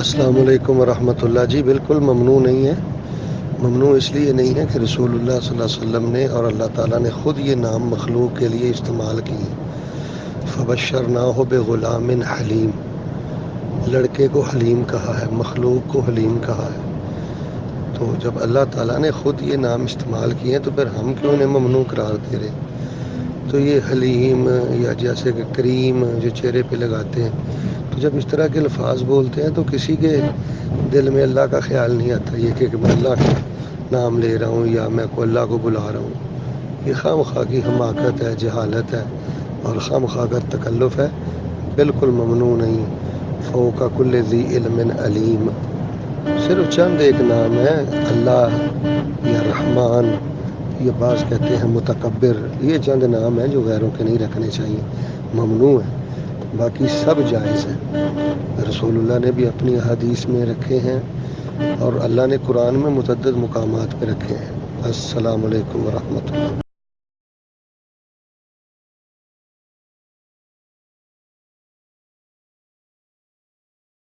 السلام علیکم ورحمۃ اللہ۔ جی بالکل ممنوع نہیں ہے۔ ممنوع اس لیے نہیں ہے کہ رسول اللہ صلی اللہ علیہ وسلم نے اور اللہ تعالیٰ نے خود یہ نام مخلوق کے لیے استعمال کیے۔ فبشرناہ بغلام حلیم، لڑکے کو حلیم کہا ہے، مخلوق کو حلیم کہا ہے۔ تو جب اللہ تعالیٰ نے خود یہ نام استعمال کیے ہیں تو پھر ہم کیوں انہیں ممنوع قرار دے رہے؟ تو یہ حلیم یا جیسے کہ کریم جو چہرے پہ لگاتے ہیں، تو جب اس طرح کے الفاظ بولتے ہیں تو کسی کے دل میں اللہ کا خیال نہیں آتا یہ کہ میں اللہ کا نام لے رہا ہوں یا میں کو اللہ کو بلا رہا ہوں۔ یہ خواہ مخواہ کی حماقت ہے، جہالت ہے اور خواہ مخواہ کا تکلف ہے، بالکل ممنوع نہیں۔ فوق کل ذی علم علیم، صرف چند ایک نام ہے، اللہ یا رحمان یا بعض کہتے ہیں متکبر، یہ چند نام ہیں جو غیروں کے نہیں رکھنے چاہیے، ممنوع ہے۔ باقی سب جائز ہے، رسول اللہ نے بھی اپنی احادیث میں رکھے ہیں اور اللہ نے قرآن میں متعدد مقامات پہ رکھے ہیں۔ السلام علیکم ورحمۃ اللہ۔